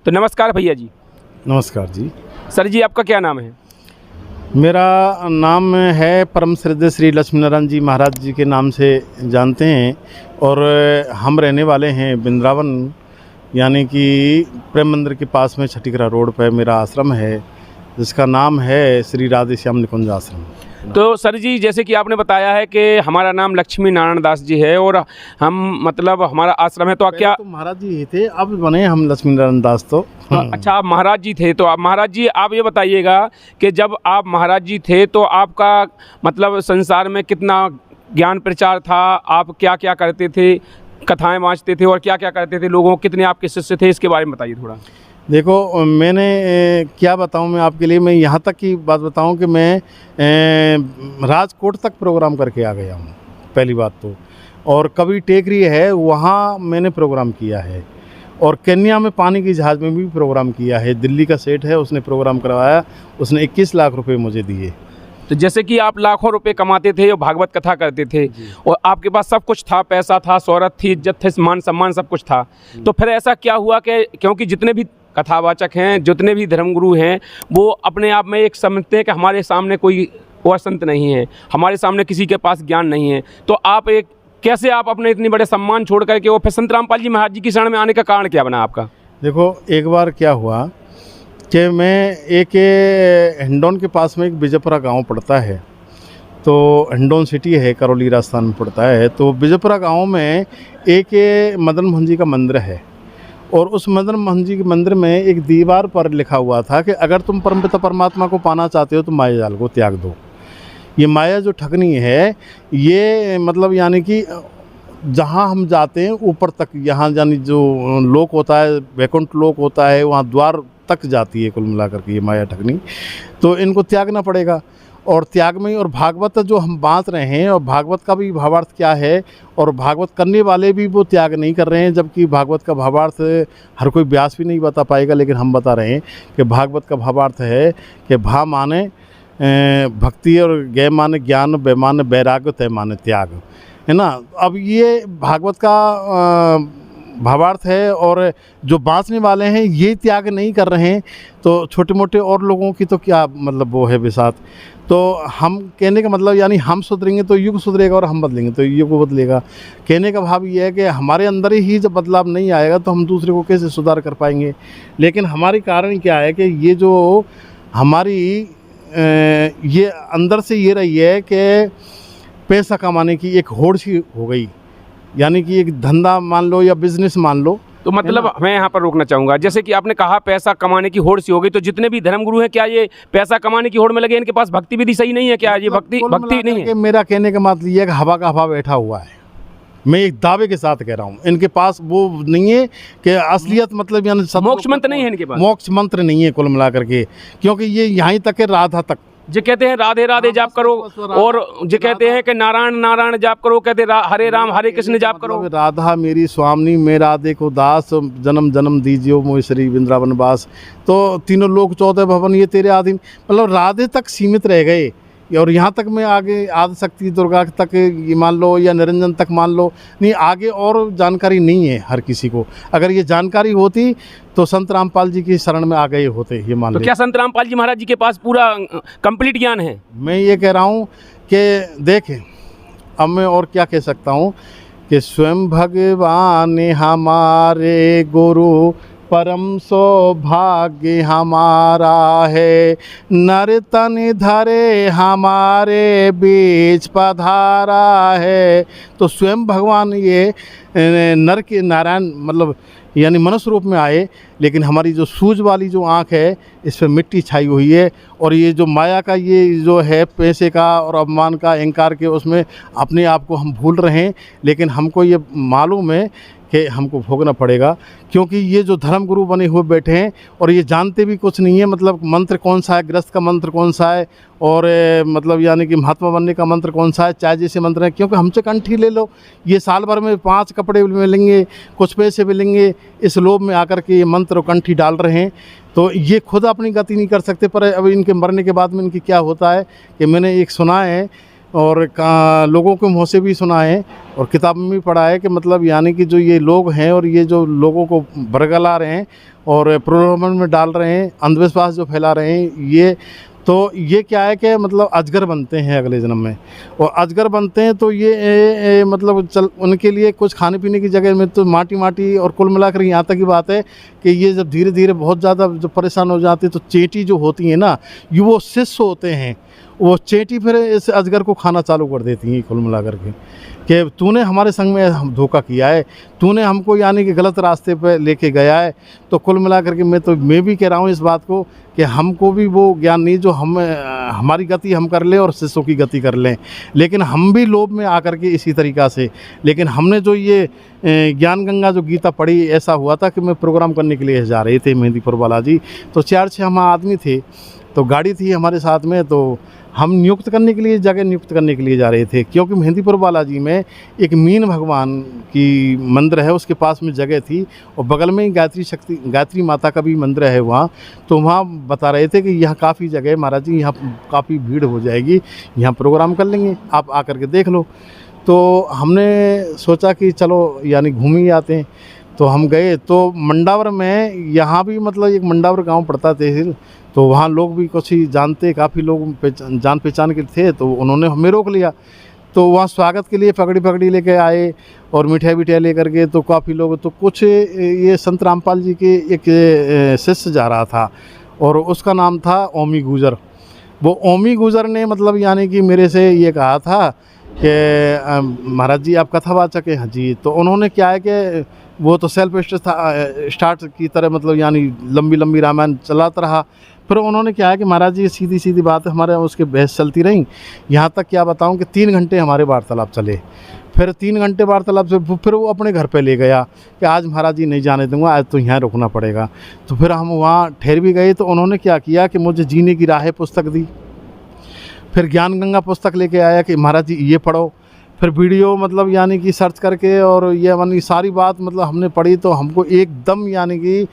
तो नमस्कार भैया जी। नमस्कार जी। सर जी, आपका क्या नाम है? मेरा नाम है परम श्रद्धेय श्री लक्ष्मी नारायण जी महाराज जी के नाम से जानते हैं और हम रहने वाले हैं वृंदावन, यानी कि प्रेम मंदिर के पास में छठीकरा रोड पर मेरा आश्रम है जिसका नाम है श्री राधे श्याम निकुंज आश्रम। तो सर जी, जैसे कि आपने बताया है कि हमारा नाम लक्ष्मी नारायण दास जी है और हम मतलब हमारा आश्रम है, तो क्या तो महाराज जी ही थे, अब बने हम लक्ष्मी नारायण दास। तो अच्छा, आप महाराज जी थे। तो आप महाराज जी, आप ये बताइएगा कि जब आप महाराज जी थे तो आपका मतलब संसार में कितना ज्ञान प्रचार था, आप क्या क्या करते थे, कथाएं वाँचते थे और क्या क्या करते थे, लोगों कितने आपके शिष्य थे, इसके बारे में बताइए थोड़ा। देखो, मैंने क्या बताऊं मैं आपके लिए, मैं यहाँ तक की बात बताऊं कि मैं राजकोट तक प्रोग्राम करके आ गया हूँ पहली बात तो, और कभी टेकरी है वहाँ मैंने प्रोग्राम किया है, और केन्या में पानी की जहाज़ में भी प्रोग्राम किया है। दिल्ली का सेठ है, उसने प्रोग्राम करवाया, उसने 21 लाख रुपए मुझे दिए। तो जैसे कि आप लाखों रुपए कमाते थे और भागवत कथा करते थे और आपके पास सब कुछ था, पैसा था, शोहरत थी, इज्जत थी, मान सम्मान सब कुछ था, तो फिर ऐसा क्या हुआ कि क्योंकि जितने भी कथावाचक हैं, जितने भी धर्मगुरु हैं, वो अपने आप में एक समझते हैं कि हमारे सामने कोई और संत नहीं है, हमारे सामने किसी के पास ज्ञान नहीं है, तो आप एक कैसे आप अपने इतने बड़े सम्मान छोड़ करके वो फिर संत रामपाल जी महाराज जी की शरण में आने का कारण क्या बना आपका? देखो, एक बार क्या हुआ कि मैं एक हिंडौन के पास में एक विजयपुरा गांव पड़ता है, तो हिंडौन सिटी है, करौली राजस्थान में पड़ता है। तो विजयपुरा गांव में एक मदन मोहन जी का मंदिर है, और उस मदन मोहन जी के मंदिर में एक दीवार पर लिखा हुआ था कि अगर तुम परमपिता परमात्मा को पाना चाहते हो तो माया जाल को त्याग दो। ये माया जो ठगनी है, ये मतलब यानी कि जहाँ हम जाते हैं ऊपर तक, यहाँ यानी जो लोक होता है, वैकुंठ लोक होता है, वहाँ द्वार तक जाती है कुल मिलाकर के ये माया ठगनी। तो इनको त्यागना पड़ेगा, और त्याग में ही, और भागवत जो हम बांट रहे हैं, और भागवत का भी भावार्थ क्या है, और भागवत करने वाले भी वो त्याग नहीं कर रहे हैं, जबकि भागवत का भावार्थ हर कोई व्यास भी नहीं बता पाएगा, लेकिन हम बता रहे हैं कि भागवत का भावार्थ है कि भा माने भक्ति, और गे माने ज्ञान, बे माने वैराग्य, तय माने त्याग, है ना। अब ये भागवत का भावार्थ है, और जो बांचने वाले हैं ये त्याग नहीं कर रहे हैं, तो छोटे मोटे और लोगों की तो क्या मतलब वो है बिसात। तो हम कहने का मतलब यानी हम सुधरेंगे तो युग सुधरेगा, और हम बदलेंगे तो युग बदलेगा। कहने का भाव ये है कि हमारे अंदर ही जब बदलाव नहीं आएगा तो हम दूसरे को कैसे सुधार कर पाएंगे। लेकिन हमारी कारण क्या है कि ये जो हमारी ये अंदर से ये रही है कि पैसा कमाने की एक होड़ सी हो गई, यानी कि एक धंधा मान लो या बिजनेस मान लो। तो मतलब मैं यहाँ पर रोकना चाहूँगा, जैसे कि आपने कहा पैसा कमाने की होड़ सी हो गई, तो जितने भी धर्मगुरु हैं क्या ये पैसा कमाने की होड़ में लगे, इनके पास भक्ति विधि सही नहीं है क्या? ये भक्ति नहीं है? मेरा कहने का मतलब ये है कि हवा का हवा बैठा हुआ है, मैं एक दावे के साथ कह रहा हूँ। इनके पास वो नहीं है कि असलियत मतलब यानी मोक्ष मंत्र नहीं है इनके पास, मोक्ष मंत्र नहीं है कुल मिलाकर के, क्योंकि ये यहाँ तक है राधा तक जो कहते हैं राधे राधे जाप करो, और जो कहते हैं कि नारायण नारायण जाप करो, कहते हरे राम हरे कृष्ण जाप करो। राधा मेरी स्वामी, मैं राधे को दास, जन्म जन्म दीजियो मोहि श्री वृंदावन वास। तो तीनों लोक 14 भवन ये तेरे अधीन, मतलब राधे तक सीमित रह गए, और यहाँ तक मैं आगे आदिशक्ति दुर्गा तक ये मान लो, या निरंजन तक मान लो, नहीं आगे और जानकारी नहीं है हर किसी को। अगर ये जानकारी होती तो संत रामपाल जी की शरण में आ गए होते, ये मान लो। तो क्या संत रामपाल जी महाराज जी के पास पूरा कंप्लीट ज्ञान है? मैं ये कह रहा हूँ कि देखें, अब मैं और क्या कह सकता हूँ कि स्वयं भगवान हमारे गुरु, परम सौभाग्य हमारा है, नर तन धरे हमारे बीच पधारा है। तो स्वयं भगवान ये नर के नारायण मतलब यानी मनुष्य रूप में आए, लेकिन हमारी जो सूझ वाली जो आँख है इस पर मिट्टी छाई हुई है, और ये जो माया का ये जो है पैसे का और अपमान का अहंकार के उसमें अपने आप को हम भूल रहे हैं। लेकिन हमको ये मालूम है कि हमको भोगना पड़ेगा, क्योंकि ये जो धर्म गुरु बने हुए बैठे हैं और ये जानते भी कुछ नहीं है, मतलब मंत्र कौन सा है, गृहस्थ का मंत्र कौन सा है, और मतलब यानी कि महात्मा बनने का मंत्र कौन सा है, चाहे जैसे मंत्र है। क्योंकि हमसे कंठी ले लो, ये साल भर में 5 कपड़े मिलेंगे, कुछ पैसे मिलेंगे, इस लोभ में आकर के ये मंत्र और कंठी डाल रहे हैं। तो ये खुद अपनी गति नहीं कर सकते। पर अब इनके मरने के बाद में इनकी क्या होता है कि मैंने एक सुना है और लोगों के मुँह से भी सुना है और किताब में भी पढ़ा है कि मतलब यानी कि जो ये लोग हैं और ये जो लोगों को बरगला रहे हैं और प्रलोभन में डाल रहे हैं, अंधविश्वास जो फैला रहे हैं, ये क्या है कि मतलब अजगर बनते हैं अगले जन्म में। और अजगर बनते हैं तो ये मतलब उनके लिए कुछ खाने पीने की जगह में तो माटी और कुल मिलाकर यहाँ तक की बात है कि ये जब धीरे धीरे बहुत ज़्यादा जो परेशान हो जाते हैं तो चेंटी जो होती है ना, ये वो शिष्य होते हैं, वो चेंटी फिर इस अजगर को खाना चालू कर देती हैं कुल मिला करके कि तूने हमारे संग में धोखा किया है, तूने हमको यानी कि गलत रास्ते पे लेके गया है। तो कुल मिला करके मैं भी कह रहा हूँ इस बात को कि हमको भी वो ज्ञान नहीं जो हमारी गति हम कर लें और शिष्यों की गति कर लें, लेकिन हम भी लोभ में आकर के इसी तरीक़ा से, लेकिन हमने जो ये ज्ञान गंगा जो गीता पढ़ी, ऐसा हुआ था कि मैं प्रोग्राम करने के लिए जा रहे थे मेहंदीपुर बालाजी, तो 4-6 हम आदमी थे, तो गाड़ी थी हमारे साथ में, तो हम जगह नियुक्त करने के लिए जा रहे थे, क्योंकि मेहंदीपुर बालाजी में एक मीन भगवान की मंदिर है, उसके पास में जगह थी और बगल में ही गायत्री माता का भी मंदिर है वहाँ। तो वहाँ बता रहे थे कि यहाँ काफ़ी जगह है महाराज जी, यहाँ काफ़ी भीड़ हो जाएगी, यहाँ प्रोग्राम कर लेंगे, आप आकर के देख लो। तो हमने सोचा कि चलो यानी घूम ही आते हैं। तो हम गए तो मंडावर में, यहाँ भी मतलब एक मंडावर गांव पड़ता तहसील, तो वहाँ लोग भी कुछ ही जानते, काफ़ी लोग जान पहचान के थे, तो उन्होंने हमें रोक लिया। तो वहाँ स्वागत के लिए पगड़ी लेके आए और मिठाई लेकर के, तो काफ़ी लोग, तो कुछ ये संत रामपाल जी के एक शिष्य जा रहा था और उसका नाम था ओमी गुजर। वो ओमी गुजर ने मतलब यानी कि मेरे से ये कहा था कि महाराज जी आप कथावाचक हैं? हाँ जी। तो उन्होंने क्या है कि वो तो सेल्फ स्टार्ट की तरह मतलब यानी लंबी रामायण चलाता रहा। फिर उन्होंने क्या है कि महाराज जी सीधी बात है, हमारे उसके बहस चलती रही, यहाँ तक क्या बताऊँ कि 3 घंटे हमारे वार्तालाप चले। फिर 3 घंटे वार्तालाप से फिर वो अपने घर पे ले गया कि आज महाराज जी नहीं जाने दूंगा, आज तो यहाँ रुकना पड़ेगा। तो फिर हम वहाँ ठहर भी गए। तो उन्होंने क्या किया कि मुझे जीने की राह पुस्तक दी, फिर ज्ञान गंगा पुस्तक लेके आया कि महाराज जी ये पढ़ो। फिर वीडियो मतलब यानी कि सर्च करके और ये यानी सारी बात मतलब हमने पढ़ी, तो हमको एकदम यानी कि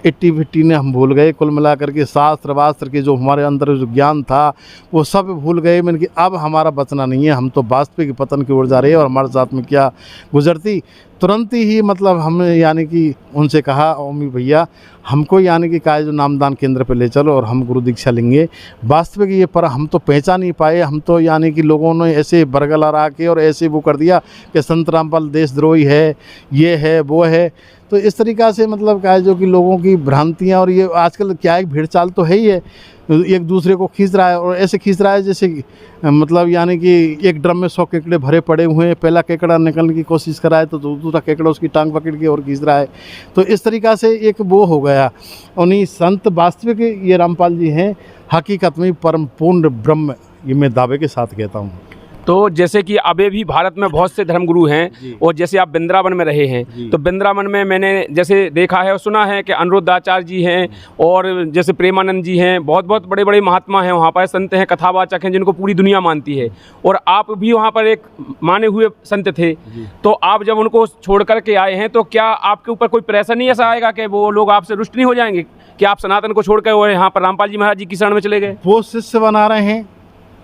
80-50 ने हम भूल गए। कुल मिलाकर के शास्त्र वास्त्र के जो हमारे अंदर जो ज्ञान था वो सब भूल गए। मैंने कि अब हमारा बचना नहीं है, हम तो वास्तविक पतन की ओर जा रहे हैं। और हमारे साथ में क्या गुजरती, तुरंत ही मतलब हमने यानी कि उनसे कहा, ओमी भैया हमको यानी कि जो नामदान केंद्र पे ले चलो और हम गुरु दीक्षा लेंगे। वास्तविक ये पर हम तो पहचान नहीं पाए, हम तो यानी कि लोगों ने ऐसे बरगला रहा के और ऐसे वो कर दिया कि संत रामपाल देशद्रोही है, ये है वो है। तो इस तरीक़ा से मतलब क्या है जो कि लोगों की भ्रांतियाँ, और ये आजकल क्या है भीड़ चाल तो है ही है, एक दूसरे को खींच रहा है और ऐसे खींच रहा है जैसे मतलब यानी कि एक ड्रम में 100 केकड़े भरे पड़े हुए हैं, पहला केकड़ा निकलने की कोशिश करा है तो दूसरा केकड़ा उसकी टांग पकड़ के और खींच रहा है। तो इस तरीक़ा से एक वो हो गया। उन्हीं संत वास्तविक ये रामपाल जी हैं, हकीकत में परम पूर्ण ब्रह्म, ये मैं दावे के साथ कहता हूँ। तो जैसे कि अभी भी भारत में बहुत से धर्मगुरु हैं, और जैसे आप वृंदावन में रहे हैं, तो वृंदावन में मैंने जैसे देखा है और सुना है कि अनिरुद्धाचार्य जी हैं और जैसे प्रेमानंद जी हैं, बहुत बड़े महात्मा हैं वहाँ पर, संत हैं, कथावाचक हैं जिनको पूरी दुनिया मानती है। और आप भी वहाँ पर एक माने हुए संत थे, तो आप जब उनको छोड़ कर के आए हैं तो क्या आपके ऊपर कोई प्रेशर नहीं ऐसा आएगा कि वो लोग आपसे रुष्ट नहीं हो जाएंगे कि आप सनातन को छोड़ कर यहाँ पर रामपाल जी महाराज जी की शरण में चले गए? वो शिष्य बना रहे हैं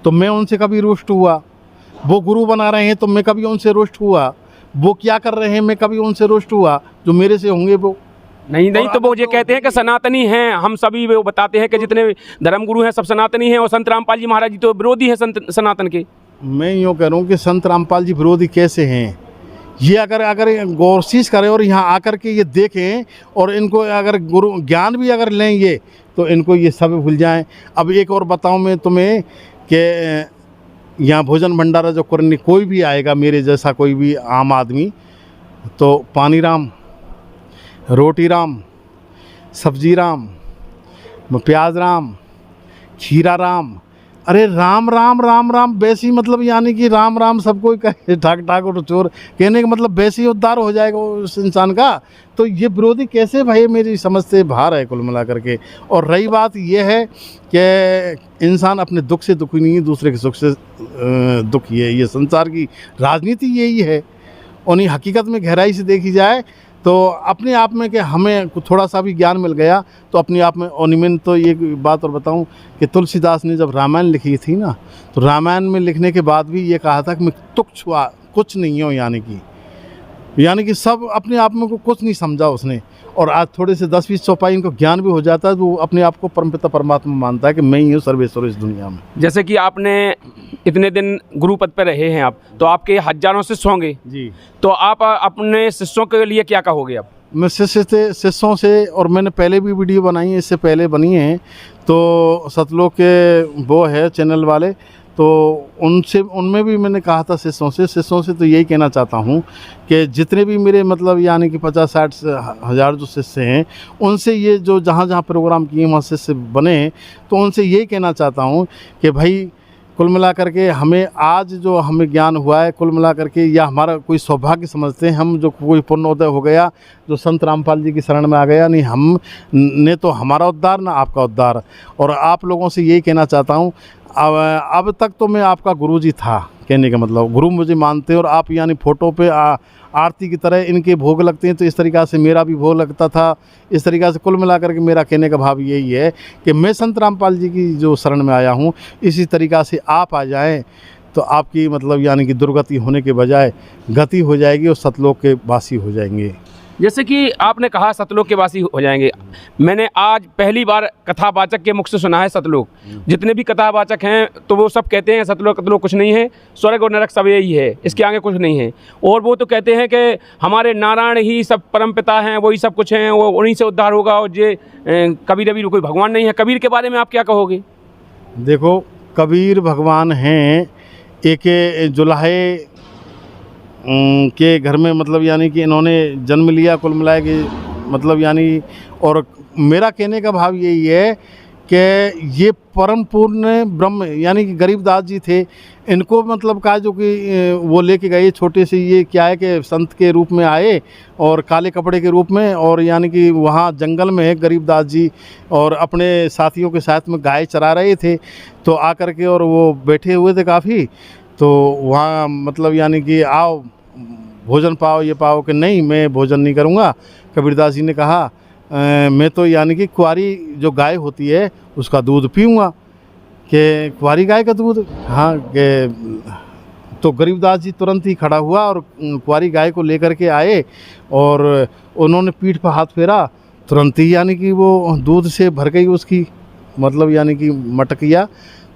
तो मैं उनसे कभी रुष्ट हुआ, वो गुरु बना रहे हैं तो मैं कभी उनसे रुष्ट हुआ, वो क्या कर रहे हैं मैं कभी उनसे रुष्ट हुआ, जो मेरे से होंगे वो नहीं। तो वो ये कहते हैं कि सनातनी हैं हम सभी, वो बताते हैं कि जितने धर्मगुरु हैं सब सनातनी हैं, और संत रामपाल जी महाराज जी तो विरोधी हैं सनातन के। मैं यूँ कह रहा हूँ कि संत रामपाल जी विरोधी कैसे हैं, ये अगर गौरशीश करें और यहाँ आकर के ये देखें और इनको अगर गुरु ज्ञान भी अगर लें ये, तो इनको ये सब भूल जाएं। अब एक और बताऊँ मैं तुम्हें कि यहाँ भोजन भंडारा जो करने कोई भी आएगा, मेरे जैसा कोई भी आम आदमी, तो पानी राम, रोटी राम, सब्जी राम, प्याज राम, खीरा राम, अरे राम राम राम राम वैसी मतलब यानी कि राम राम सबको कहे, ठाक और चोर कहने का मतलब वैसे ही उद्धार हो जाएगा उस इंसान का। तो ये विरोधी कैसे भाई, मेरी समझ से बाहर है कुल मिला करके। और रही बात ये है कि इंसान अपने दुख से दुखी नहीं, दूसरे के सुख से दुखी है। ये संसार की राजनीति यही है। और हकीकत में गहराई से देखी जाए तो अपने आप में कि हमें थोड़ा सा भी ज्ञान मिल गया तो अपने आप में। और मैं तो एक बात और बताऊं कि तुलसीदास ने जब रामायण लिखी थी ना, तो रामायण में लिखने के बाद भी ये कहा था कि मैं तुच्छ कुछ नहीं हूँ, यानी कि सब अपने आप में को कुछ नहीं समझा उसने। और आज थोड़े से 10-20 चौपाई इनको ज्ञान भी हो जाता है तो वो अपने आप को परमपिता परमात्मा मानता है कि मैं ही हूँ सर्वेश्वर इस दुनिया में। जैसे कि आपने इतने दिन गुरु पद पर रहे हैं आप, तो आपके हजारों शिष्य होंगे जी। तो आप अपने शिष्यों के लिए क्या कहोगे आप? मैं शिष्यों से, और मैंने पहले भी वीडियो बनाई है, इससे पहले बनी है, तो सतलोक के वो है चैनल वाले, तो उनमें भी मैंने कहा था शिष्यों से तो यही कहना चाहता हूँ कि जितने भी मेरे मतलब यानी कि 50-60 हज़ार जो शिष्य हैं, उनसे ये जो जहाँ प्रोग्राम किए वहाँ शिष्य बने, तो उनसे यही कहना चाहता हूँ कि भाई कुल मिला करके हमें आज जो हमें ज्ञान हुआ है, कुल मिला करके या हमारा कोई सौभाग्य समझते हैं हम, जो कोई पुण्योदय हो गया, जो संत रामपाल जी की शरण में आ गया, नहीं हम ने तो हमारा उद्धार ना आपका उद्धार। और आप लोगों से यही कहना चाहता हूँ, अब तक तो मैं आपका गुरुजी था, कहने का मतलब गुरु मुझे मानते, और आप यानी फ़ोटो पे आरती की तरह इनके भोग लगते हैं, तो इस तरीक़ा से मेरा भी भोग लगता था। इस तरीक़ा से कुल मिलाकर के मेरा कहने का भाव यही है कि मैं संत रामपाल जी की जो शरण में आया हूँ, इसी तरीक़ा से आप आ जाएं तो आपकी मतलब यानी कि दुर्गति होने के बजाय गति हो जाएगी और सतलोक के वासी हो जाएंगे। जैसे कि आपने कहा सतलोक के वासी हो जाएंगे, मैंने आज पहली बार कथावाचक के मुख से सुना है सतलोक। जितने भी कथावाचक हैं तो वो सब कहते हैं सतलोक कुछ नहीं है, स्वर्ग और नरक सब यही है, इसके आगे कुछ नहीं है। और वो तो कहते हैं कि हमारे नारायण ही सब परमपिता हैं, वही सब कुछ हैं, वो उन्हीं से उद्धार होगा, और ये कबीर कोई भगवान नहीं है। कबीर के बारे में आप क्या कहोगे? देखो, कबीर भगवान हैं, एक जुलाहे के घर में मतलब यानी कि इन्होंने जन्म लिया, कुल मिलाए कि मतलब यानी। और मेरा कहने का भाव यही है कि ये परम पूर्ण ब्रह्म यानी कि गरीबदास जी थे, इनको मतलब कहा जो कि वो लेके गए छोटे से, ये क्या है कि संत के रूप में आए और काले कपड़े के रूप में, और यानी कि वहाँ जंगल में है गरीबदास जी और अपने साथियों के साथ में गाय चरा रहे थे, तो आकर के और वो बैठे हुए थे काफ़ी, तो वहाँ मतलब यानी कि आओ भोजन पाओ, ये पाओ, कि नहीं मैं भोजन नहीं करूँगा। कबीरदास जी ने कहा मैं तो यानी कि कुंवारी जो गाय होती है उसका दूध पीऊँगा। कि कुंवारी गाय का दूध? हाँ। कि तो गरीबदास जी तुरंत ही खड़ा हुआ और कुंवारी गाय को लेकर के आए और उन्होंने पीठ पर हाथ फेरा, तुरंत ही यानी कि वो दूध से भर गई उसकी मतलब यानी कि मटकिया।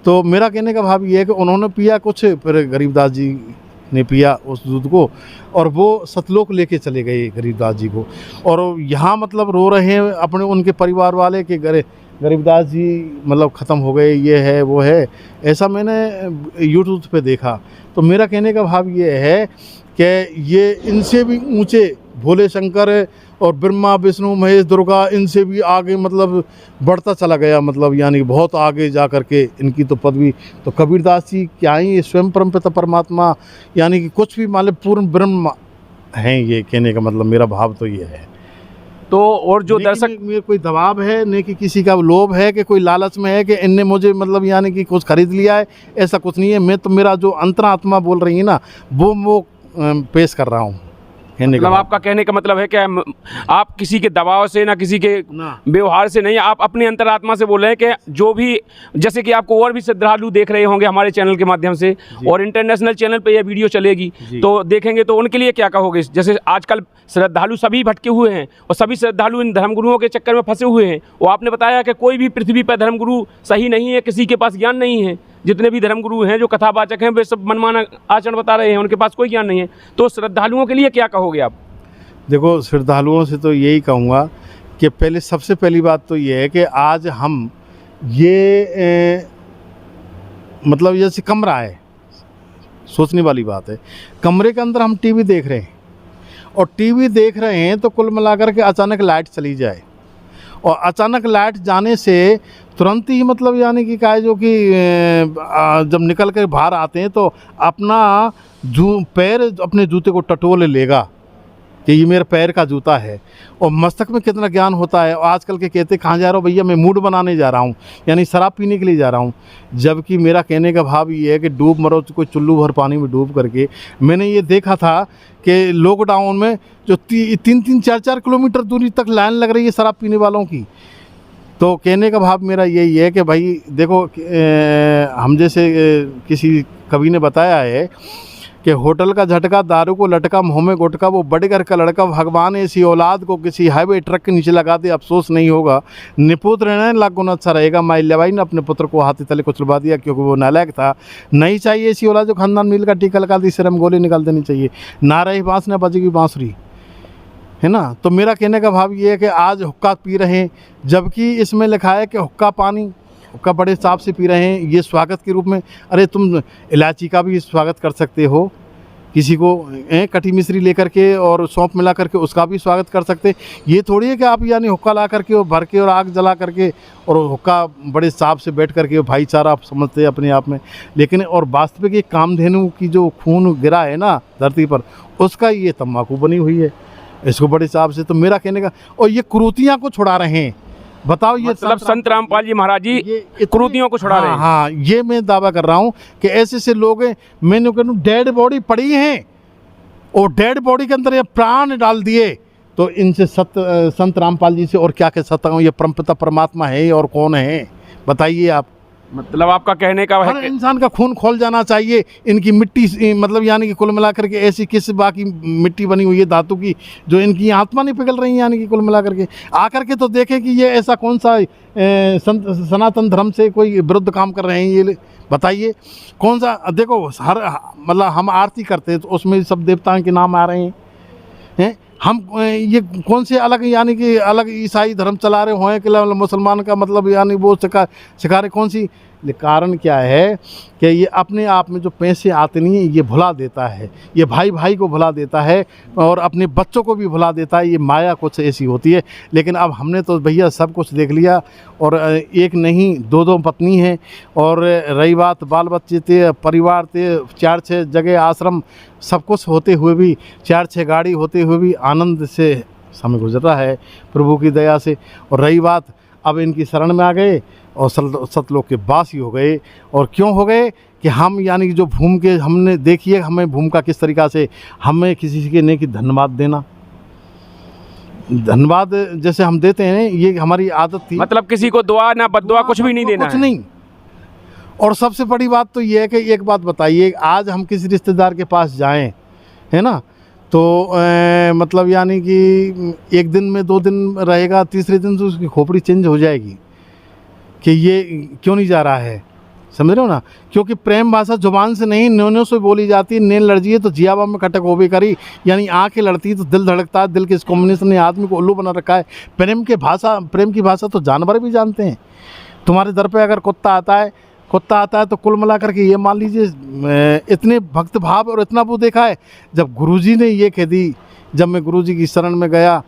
तो मेरा कहने का भाव ये है कि उन्होंने पिया कुछ, फिर गरीबदास जी ने पिया उस दूध को, और वो सतलोक लेके चले गए गरीबदास जी को। और यहाँ मतलब रो रहे हैं अपने उनके परिवार वाले कि गरीबदास जी मतलब ख़त्म हो गए, ये है वो है, ऐसा मैंने यूट्यूब पे देखा। तो मेरा कहने का भाव ये है कि ये इनसे भी ऊंचे भोले शंकर और ब्रह्मा विष्णु महेश दुर्गा, इनसे भी आगे मतलब बढ़ता चला गया, मतलब यानी बहुत आगे जा कर के इनकी तो पदवी। तो कबीरदास जी क्या ही स्वयं परमपिता परमात्मा यानी कि कुछ भी मतलब पूर्ण ब्रह्म हैं, ये कहने का मतलब मेरा भाव तो ये है। तो और जो दर्शक में कोई दबाव है नहीं कि किसी का लोभ है कि कोई लालच में है कि इनने मुझे मतलब यानी कि कुछ खरीद लिया है, ऐसा कुछ नहीं है। मैं तो मेरा जो अंतरात्मा बोल रही है ना वो पेश कर रहा हूँ। मतलब आपका कहने का मतलब है कि आप किसी के दबाव से ना किसी के व्यवहार से नहीं, आप अपनी अंतरात्मा से बोल रहे हैं कि जो भी, जैसे कि आपको और भी श्रद्धालु देख रहे होंगे हमारे चैनल के माध्यम से, और इंटरनेशनल चैनल पे ये वीडियो चलेगी तो देखेंगे, तो उनके लिए क्या कहोगे? जैसे आजकल श्रद्धालु सभी भटके हुए हैं और सभी श्रद्धालु इन धर्मगुरुओं के चक्कर में फंसे हुए हैं। वो आपने बताया कि कोई भी पृथ्वी पर धर्मगुरु सही नहीं है, किसी के पास ज्ञान नहीं है। जितने भी धर्मगुरु हैं जो कथावाचक हैं वे सब मनमाना आचरण बता रहे हैं, उनके पास कोई ज्ञान नहीं है। तो श्रद्धालुओं के लिए क्या कहोगे आप? देखो, श्रद्धालुओं से तो यही कहूँगा कि पहले सबसे पहली बात तो ये है कि आज हम ये मतलब जैसे कमरा है, सोचने वाली बात है, कमरे के अंदर हम टीवी देख रहे हैं और टीवी देख रहे हैं तो कुल मिलाकर के अचानक लाइट चली जाए, और अचानक लाइट जाने से तुरंत ही मतलब यानी कि क्या है जो कि जब निकल कर बाहर आते हैं तो अपना पैर अपने जूते को टटोल लेगा, कि ये मेरे पैर का जूता है, और मस्तक में कितना ज्ञान होता है। और आजकल के कहते कहाँ जा रहा हूँ भैया, मैं मूड बनाने जा रहा हूँ, यानी शराब पीने के लिए जा रहा हूँ। जबकि मेरा कहने का भाव ये है कि डूब मरो कोई चुल्लू भर पानी में डूब करके। मैंने ये देखा था कि लॉकडाउन में जो 3-3, 4-4 किलोमीटर दूरी तक लाइन लग रही है शराब पीने वालों की। तो कहने का भाव मेरा यही है कि भाई देखो, हम जैसे किसी कवि ने बताया है कि होटल का झटका, दारू को लटका, मुँह में गुटका, वो बड़े घर का लड़का, भगवान ऐसी औलाद को किसी हाईवे ट्रक के नीचे लगा दे, अफसोस नहीं होगा। निपुत रहना लाख गुना अच्छा रहेगा। माइल्याबाई ने अपने पुत्र को हाथी तले कुचलवा दिया क्योंकि वो नालायक था। नहीं चाहिए ऐसी औलाद जो खानदान मिल का टीका लगा दी, सिर में गोली निकाल देनी चाहिए। ना रही बाँस ना बजेगी बाँसुरी, है ना। तो मेरा कहने का भाव ये है कि आज हुक्का पी रहे हैं, जबकि इसमें लिखा है कि हुक्का पानी, हुक्का बड़े हिसाब से पी रहे हैं, ये स्वागत के रूप में। अरे तुम इलायची का भी स्वागत कर सकते हो, किसी को कटी मिश्री लेकर के और सौंफ मिला करके उसका भी स्वागत कर सकते। ये थोड़ी है कि आप यानी हुक्का ला करके और भर के और आग जला करके और हुक्का बड़े हिसाब से बैठ करके भाईचारा आप समझते हैं अपने आप में। लेकिन और वास्तविक ये कामधेनु की जो खून गिरा है ना धरती पर, उसका ये तम्बाकू बनी हुई है इसको बड़े हिसाब से। तो मेरा कहने का, और ये कुरीतियाँ को छुड़ा रहे हैं। बताओ ये मतलब संत रामपाल जी महाराज जी कुरीतियों को छुड़ा रहे हैं। हाँ, ये मैं दावा कर रहा हूँ कि ऐसे ऐसे लोग हैं। मैंने कहूँ डेड बॉडी पड़ी हैं और डेड बॉडी के अंदर ये प्राण डाल दिए। तो इनसे संत रामपाल जी से और क्या कह सकता हूँ, ये परमपिता परमात्मा है और कौन है बताइए आप। मतलब आपका कहने का हर इंसान का खून खोल जाना चाहिए। इनकी मिट्टी मतलब यानी कि कुल मिलाकर के ऐसी किस बाकी मिट्टी बनी हुई है धातु की, जो इनकी आत्मा नहीं पिघल रही है, यानी कि कुल मिलाकर के आकर के तो देखें कि ये ऐसा कौन सा सनातन धर्म से कोई विरुद्ध काम कर रहे हैं, ये बताइए कौन सा। देखो हर मतलब हम आरती करते हैं तो उसमें सब देवताओं के नाम आ रहे हैं। हम ये कौन से अलग यानी कि अलग ईसाई धर्म चला रहे हों कि मुसलमान का मतलब यानी वो सिखा रहे कौन सी। कारण क्या है कि ये अपने आप में जो पैसे आते नहीं हैं ये भुला देता है, ये भाई भाई को भुला देता है और अपने बच्चों को भी भुला देता है। ये माया कुछ ऐसी होती है। लेकिन अब हमने तो भैया सब कुछ देख लिया, और एक नहीं 2-2 पत्नी हैं, और रही बात बाल बच्चे थे, परिवार थे, 4-6 जगह आश्रम, सब कुछ होते हुए भी, 4-6 गाड़ी होते हुए भी आनंद से समय गुजर रहा है प्रभु की दया से। और रही बात अब इनकी शरण में आ गए और सतलोक के वासी हो गए। और क्यों हो गए कि हम यानी कि जो भूम के हमने देखिए, हमें भूम का किस तरीक़ा से हमें किसी के नहीं कि धन्यवाद देना, धन्यवाद जैसे हम देते हैं, ये हमारी आदत थी। मतलब किसी को दुआ ना बद्दुआ कुछ भी नहीं देना, कुछ नहीं। और सबसे बड़ी बात तो ये है कि एक बात बताइए, आज हम किसी रिश्तेदार के पास जाएं, है ना, तो मतलब यानी कि 1 दिन में 2 दिन रहेगा, तीसरे दिन तो उसकी खोपड़ी चेंज हो जाएगी कि ये क्यों नहीं जा रहा है। समझ रहे हो ना, क्योंकि प्रेम भाषा जुबान से नहीं न्योन्यों से बोली जाती है। नेन लड़ जाइए तो जियाबा में खटक हो भी करी, यानी आँखें लड़ती तो दिल धड़कता है। दिल के इस कॉम्बिनेशन ने आदमी को उल्लू बना रखा है। प्रेम की भाषा तो जानवर भी जानते हैं। तुम्हारे दर पे अगर कुत्ता आता है तो कुल मिला करके ये मान लीजिए इतने भक्त भाव और इतना वो देखा है। जब गुरुजी ने ये कह दी, जब मैं गुरुजी की शरण में गया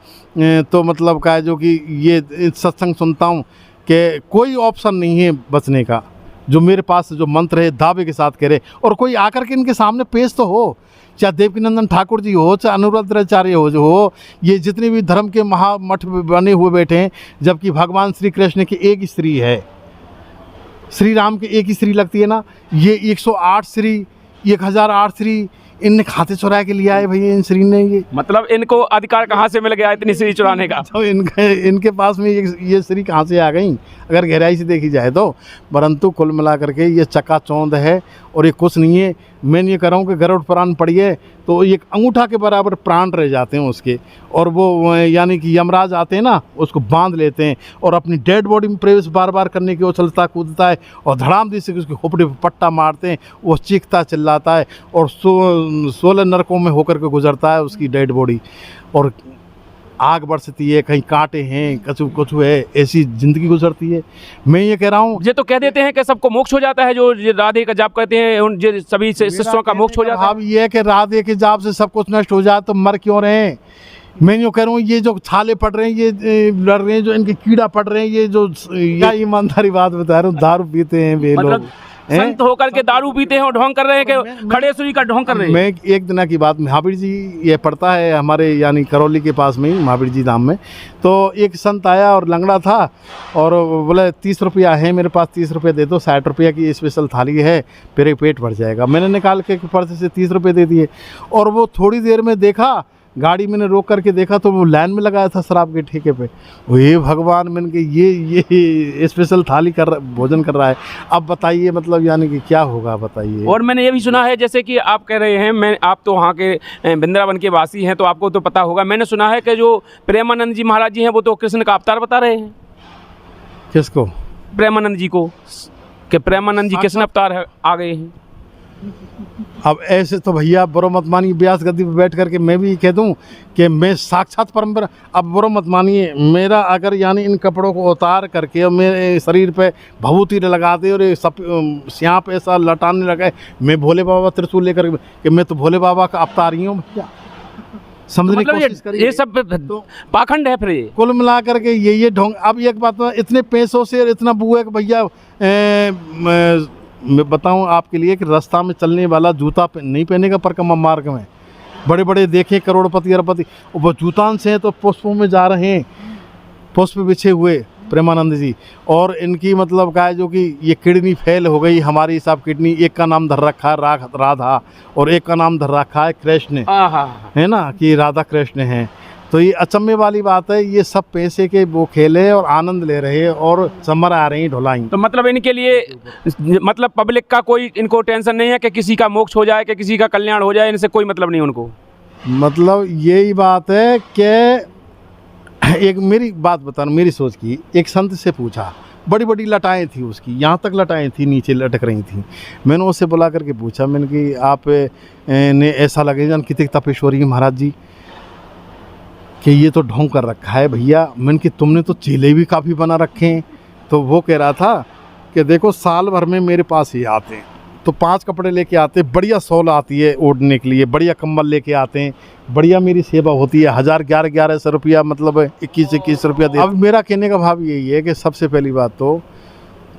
तो मतलब क्या है, जो कि ये सत्संग सुनता हूँ कि कोई ऑप्शन नहीं है बचने का, जो मेरे पास जो मंत्र है दावे के साथ कह रहे। और कोई आकर के इनके सामने पेश तो हो, चाहे देवकीनंदन ठाकुर जी हो, चाहे अनुरुद्राचार्य हो, ये जितने भी धर्म के महामठ बने हुए बैठे हैं। जबकि भगवान श्री कृष्ण की एक ही स्त्री है, श्री राम की एक ही स्त्री लगती है ना। ये 108 स्त्री, 1008 स्त्री इनने खाते चुरा के लिया है भैया इन श्री ने। ये मतलब इनको अधिकार कहाँ से मिल गया इतनी श्री चुराने का? तो इनके पास में ये श्री कहाँ से आ गई अगर गहराई से देखी जाए तो। परंतु कुल मिला करके ये चकाचौंध है और ये कुछ नहीं है। मैं ये कह रहा हूँ कि गरुड़ पुराण पढ़िए तो एक अंगूठा के बराबर प्राण रह जाते हैं उसके, और वो यानी कि यमराज आते हैं ना, उसको बांध लेते हैं और अपनी डेड बॉडी में प्रवेश बार बार करने की उछलता कूदता है और धड़ाम दी से उसके खोपड़ी पर पट्टा मारते हैं। वो चीखता चिल्लाता है और 16 नरकों में होकर के गुजरता है उसकी डेड बॉडी। और आग बरसती है, कहीं कांटे हैं, कछु है, ऐसी ज़िंदगी गुजरती है। मैं ये कह रहा हूँ, ये तो कह देते हैं कि सबको मोक्ष हो जाता है, जो राधे का जाप कहते हैं उन सभी शिष्यों का मोक्ष हो जाता है। अब ये है कि राधे के जाप से सब कुछ नष्ट हो जाए तो मर क्यों रहे हैं। मैं यूँ कह रहा हूँ, ये जो छाले पड़ रहे हैं, ये लड़ रहे हैं, जो इनके कीड़ा पड़ रहे हैं, ये जो क्या ईमानदारी बात बता रहा हूँ, दारू पीते हैं वे लोग, संत होकर के दारू पीते हैं और ढोंग कर रहे हैं कि खड़े सुई का ढोंग कर रहे हैं। मैं एक दिन की बात, महावीर जी ये पड़ता है हमारे यानी करौली के पास में ही, महावीर जी धाम में। तो एक संत आया और लंगड़ा था और बोले 30 रुपया है मेरे पास, 30 रुपये दे दो, 60 रुपये की स्पेशल थाली है, मेरे पेट भर जाएगा। मैंने निकाल के पर्स से 30 रुपये दे दिए और वो थोड़ी देर में देखा, गाड़ी मैंने रोक करके देखा तो वो लाइन में लगाया था शराब के ठेके पे। ये भगवान, मैंने कि ये स्पेशल थाली भोजन कर रहा है। अब बताइए मतलब यानी कि क्या होगा बताइए। और मैंने ये भी सुना है, जैसे कि आप कह रहे हैं, आप तो वहाँ के वृंदावन के वासी हैं तो आपको तो पता होगा, मैंने सुना है कि जो प्रेमानंद जी महाराज जी हैं वो तो कृष्ण का अवतार बता रहे हैं। किसको? प्रेमानंद जी को, कि प्रेमानंद जी कृष्ण अवतार आ गए हैं। अब ऐसे तो भैया बुरो मत मानिए, व्यास गद्दी पर बैठ करके मैं भी कह दूं कि मैं साक्षात परंपरा। अब बुरो मत मानिए, मेरा अगर यानी इन कपड़ों को उतार करके और मेरे शरीर पे भभूति लगा दे और सांप ऐसा लटाने लगा, मैं भोले बाबा त्रिशूल लेकर कि मैं तो भोले बाबा का अवतार ही हूँ भैया, समझने की कोशिश करिए। ये सब तो पाखंड है फिर ये। कुल मिला करके ये ढोंग। अब एक बात, इतने पैसों से इतना बुआ कि भैया मैं बताऊं आपके लिए कि रास्ता में चलने वाला जूता नहीं पहनेगा परिक्रमा मार्ग में। बड़े बड़े देखें करोड़पति अरबपति, वो जूतान से हैं तो पुष्पों में जा रहे हैं, पुष्प बिछे हुए प्रेमानंद जी। और इनकी मतलब क्या है, जो कि ये किडनी फेल हो गई हमारी सब किडनी। एक का नाम धर रखा है राधा और एक का नाम धर रखा है कृष्ण, है ना, कि राधा कृष्ण हैं। तो ये अचंभे वाली बात है, ये सब पैसे के वो खेले और आनंद ले रहे हैं और समर आ रही ढोलाई। तो मतलब इनके लिए मतलब पब्लिक का कोई इनको टेंशन नहीं है कि किसी का मोक्ष हो जाए, कि किसी का कल्याण हो जाए, इनसे कोई मतलब नहीं उनको। मतलब यही बात है कि एक मेरी बात बताना, मेरी सोच की, एक संत से पूछा, बड़ी बड़ी लटाएं थी उसकी, यहाँ तक लटाएं थी नीचे लटक रही थी। मैंने उससे बुला करके पूछा, मैंने कि आप ने ऐसा लगे जान कितनी तपेश्वरी महाराज जी कि ये तो ढोंग कर रखा है भैया। मैंने कि तुमने तो चेले भी काफ़ी बना रखे हैं। तो वो कह रहा था कि देखो साल भर में मेरे पास ही आते हैं तो 5 कपड़े लेके आते, बढ़िया शॉल आती है ओढ़ने के लिए, बढ़िया कंबल लेके आते हैं, बढ़िया मेरी सेवा होती है, 1100 रुपया मतलब 21 रुपया दे। अब मेरा कहने का भाव यही है कि सबसे पहली बात तो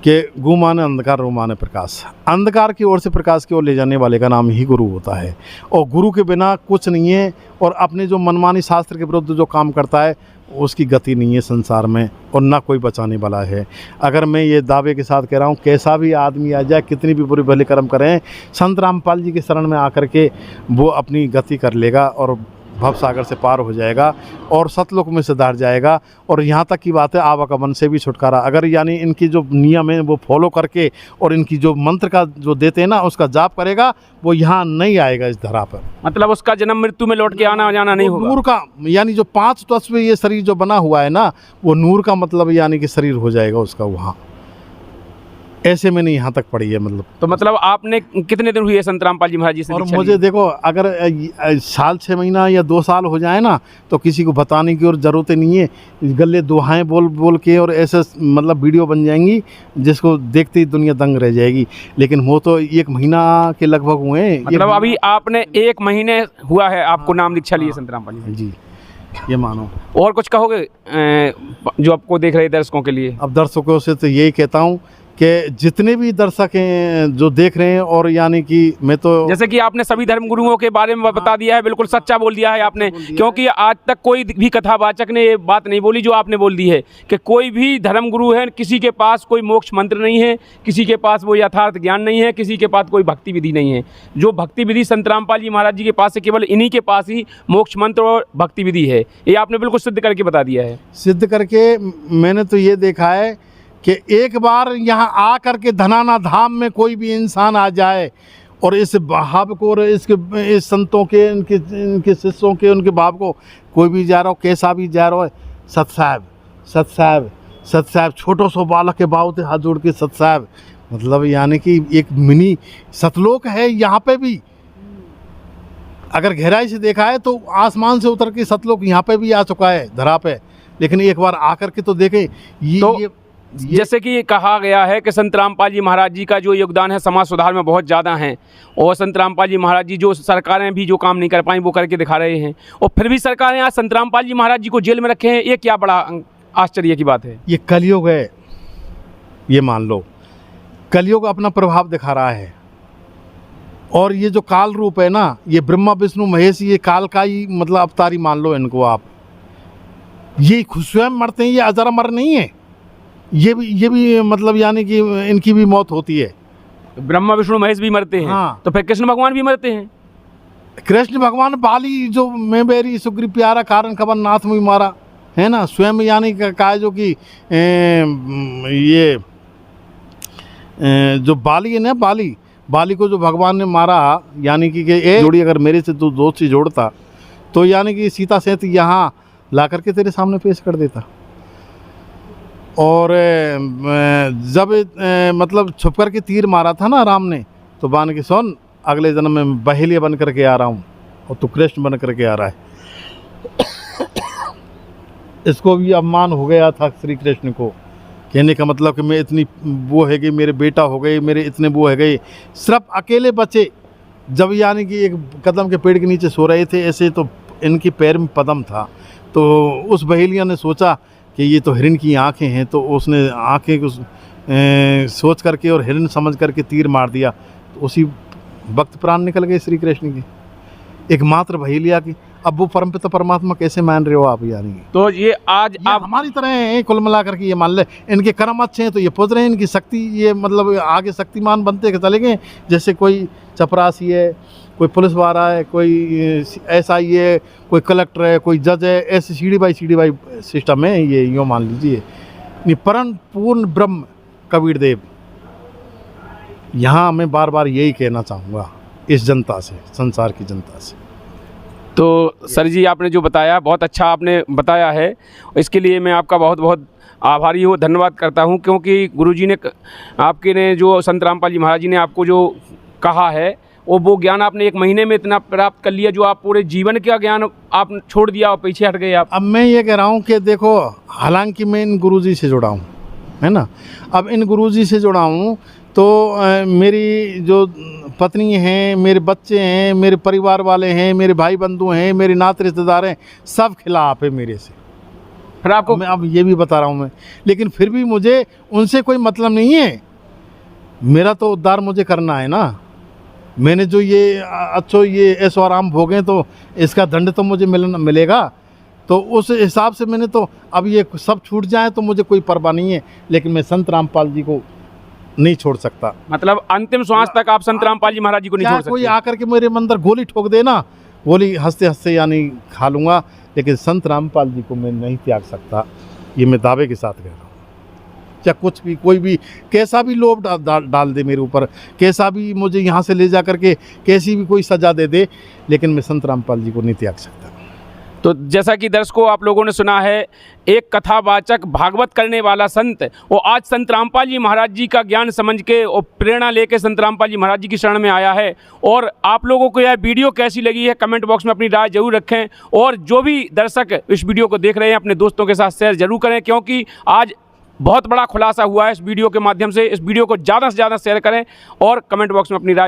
कि गु माने अंधकार, रू माने प्रकाश। अंधकार की ओर से प्रकाश की ओर ले जाने वाले का नाम ही गुरु होता है और गुरु के बिना कुछ नहीं है। और अपने जो मनमानी शास्त्र के विरुद्ध जो काम करता है उसकी गति नहीं है संसार में और ना कोई बचाने वाला है। अगर मैं ये दावे के साथ कह रहा हूँ, कैसा भी आदमी आ जाए, कितनी भी बुरे भले कर्म करें, संत रामपाल जी के शरण में आकर के वो अपनी गति कर लेगा और भव सागर से पार हो जाएगा और सतलोक में सुधार जाएगा। और यहाँ तक की बात है आवागमन से भी छुटकारा, अगर यानी इनकी जो नियम है वो फॉलो करके और इनकी जो मंत्र का जो देते हैं ना उसका जाप करेगा, वो यहाँ नहीं आएगा इस धरा पर। मतलब उसका जन्म मृत्यु में लौट के आना जाना नहीं होगा। नूर का यानी जो 5 तत्व ये शरीर जो बना हुआ है ना, वो नूर का मतलब यानी कि शरीर हो जाएगा उसका वहाँ। ऐसे मैंने यहाँ तक पढ़ी है मतलब। तो मतलब आपने कितने दिन हुए संत रामपाल जी महाराज जी से? और मुझे देखो, अगर साल 6 महीना या 2 साल हो जाए ना तो किसी को बताने की और ज़रूरत नहीं है। गले दुहाएं बोल बोल के और ऐसे मतलब वीडियो बन जाएंगी जिसको देखते ही दुनिया दंग रह जाएगी। लेकिन वो तो 1 महीना के लगभग हुए हैं। मतलब अभी आपने 1 महीने हुआ है आपको नाम दीक्षा लिए संत रामपाल जी? ये मानो। और कुछ कहोगे जो आपको देख रहे दर्शकों के लिए? अब दर्शकों से तो यही कहता हूँ कि जितने भी दर्शक हैं जो देख रहे हैं, और यानी कि मैं तो जैसे कि आपने सभी धर्म गुरुओं के बारे में बता दिया है, बिल्कुल सच्चा बोल दिया है आपने, क्योंकि आज तक कोई भी कथावाचक ने ये बात नहीं बोली जो आपने बोल दी है कि कोई भी धर्म गुरु है, किसी के पास कोई मोक्ष मंत्र नहीं है, किसी के पास वो यथार्थ ज्ञान नहीं है, किसी के पास कोई भक्ति विधि नहीं है। जो भक्ति विधि संत रामपाल जी महाराज जी के पास है, केवल इन्हीं के पास ही मोक्ष मंत्र और भक्ति विधि है। ये आपने बिल्कुल सिद्ध करके बता दिया है। सिद्ध करके मैंने तो ये देखा है कि एक बार यहाँ आ करके धनाना धाम में कोई भी इंसान आ जाए और इस भाव को और इस संतों के इनके शिष्यों के उनके भाव को, कोई भी जा रहा हो, कैसा भी जा रहा हो, सत साहब छोटो सो बालक के भाव थे हाथ जोड़ के सत साहब, मतलब यानी कि एक मिनी सतलोक है यहाँ पे भी। अगर गहराई से देखा है तो आसमान से उतर के सतलोक यहाँ पे भी आ चुका है धरा पे, लेकिन एक बार आकर के तो देखें। जैसे कि कहा गया है कि संत रामपाल जी महाराज जी का जो योगदान है समाज सुधार में बहुत ज़्यादा है, और संत रामपाल जी महाराज जी जो सरकारें भी जो काम नहीं कर पाई वो करके दिखा रहे हैं, और फिर भी सरकारें आज संत रामपाल जी महाराज जी को जेल में रखे हैं। ये क्या बड़ा आश्चर्य की बात है। ये कलयुग है, ये मान लो। कलयुग अपना प्रभाव दिखा रहा है। और ये जो काल रूप है ना, ये ब्रह्मा विष्णु महेश, ये काल का ही मतलब अवतारी मान लो इनको आप। ये स्वयं मरते हैं, ये अजर अमर नहीं है। ये भी मतलब यानी कि इनकी भी मौत होती है। ब्रह्मा विष्णु महेश भी मरते हैं। हाँ। तो फिर कृष्ण भगवान भी मरते हैं। कृष्ण भगवान बाली जो मैं बेरी सुग्रीव प्यारा कारण खबर नाथ में मारा है ना, स्वयं यानी कहा जो कि ये जो बाली है ना, बाली को जो भगवान ने मारा, यानी कि एक जोड़ी अगर मेरे से तो दोस्ती जोड़ता तो यानी कि सीता सहित यहाँ ला करके तेरे सामने पेश कर देता। और जब मतलब छुप कर के तीर मारा था ना राम ने, तो बान के सुन, अगले जन्म में बहेलिया बन करके आ रहा हूँ और तू कृष्ण बन करके आ रहा है। इसको भी अपमान हो गया था श्री कृष्ण को, कहने का मतलब कि मैं इतनी वो है गई, मेरे बेटा हो गए, मेरे इतने वो है गए, सिर्फ अकेले बचे। जब यानी कि एक कदम के पेड़ के नीचे सो रहे थे, ऐसे तो इनके पैर में पदम था, तो उस बहेलिया ने सोचा कि ये तो हिरन की आंखें हैं, तो उसने आंखें को सोच करके और हिरन समझ करके तीर मार दिया। तो उसी वक्त प्राण निकल गए श्री कृष्ण के, एकमात्र बहेलिया की। अब वो परमपिता परमात्मा कैसे मान रहे हो आप यानी? तो ये आज आप हमारी तरह हैं, कुल मिला करके ये मान ले, इनके कर्म अच्छे हैं तो ये पूज रहे हैं, इनकी शक्ति ये मतलब आगे शक्तिमान बनते चले गए। जैसे कोई चपरासी है, कोई पुलिस वाला है, कोई SI है, कोई कलेक्टर है, कोई जज है, ऐसे सीढ़ी बाई सिस्टम है ये, यूँ मान लीजिए। परम पूर्ण ब्रह्म कबीर देव। यहाँ मैं बार बार यही कहना चाहूँगा इस जनता से, संसार की जनता से। तो सर जी, आपने जो बताया बहुत अच्छा आपने बताया है, इसके लिए मैं आपका बहुत बहुत आभारी हूँ, धन्यवाद करता हूँ। क्योंकि गुरुजी ने आपके ने जो संत रामपाल जी महाराज जी ने आपको जो कहा है, वो ज्ञान आपने 1 महीने में इतना प्राप्त कर लिया, जो आप पूरे जीवन का ज्ञान आप छोड़ दिया और पीछे हट गए आप। अब मैं ये कह रहा हूँ कि देखो, हालांकि मैं इन गुरुजी से जुड़ा हूँ, है ना। अब इन गुरुजी से जुड़ा हूँ तो मेरी जो पत्नी हैं, मेरे बच्चे हैं, मेरे परिवार वाले हैं, मेरे भाई बंधु हैं, मेरे नाते रिश्तेदार हैं, सब खिलाफ है मेरे से। फिर आपको मैं अब ये भी बता रहा हूँ मैं, लेकिन फिर भी मुझे उनसे कोई मतलब नहीं है। मेरा तो उद्धार मुझे करना है ना। मैंने जो ये अच्छो ये ऐसो आराम भोगे तो इसका दंड तो मुझे मिलेगा। तो उस हिसाब से मैंने तो अब ये सब छूट जाए तो मुझे कोई परवाह नहीं है, लेकिन मैं संत रामपाल जी को नहीं छोड़ सकता। मतलब अंतिम श्वास तक आप संत रामपाल जी महाराज जी को नहीं छोड़ सकते? कोई आकर के मेरे अंदर गोली ठोक देना, गोली हंसते हंसते यानी खा लूँगा, लेकिन संत रामपाल जी को मैं नहीं त्याग सकता। ये मैं दावे के साथ कह रहा हूँ। चाहे कुछ भी, कोई भी कैसा भी लोभ डाल दे मेरे ऊपर, कैसा भी मुझे यहाँ से ले जा करके कैसी भी कोई सज़ा दे दे, लेकिन मैं संत रामपाल जी को नहीं त्याग सकता। तो जैसा कि दर्शकों आप लोगों ने सुना है, एक कथावाचक भागवत करने वाला संत, वो आज संत रामपाल जी महाराज जी का ज्ञान समझ के और प्रेरणा लेके संत रामपाल जी महाराज जी की शरण में आया है। और आप लोगों को यह वीडियो कैसी लगी है, कमेंट बॉक्स में अपनी राय जरूर रखें। और जो भी दर्शक इस वीडियो को देख रहे हैं, अपने दोस्तों के साथ शेयर जरूर करें, क्योंकि आज बहुत बड़ा खुलासा हुआ है इस वीडियो के माध्यम से। इस वीडियो को ज़्यादा से ज़्यादा शेयर करें और कमेंट बॉक्स में अपनी राय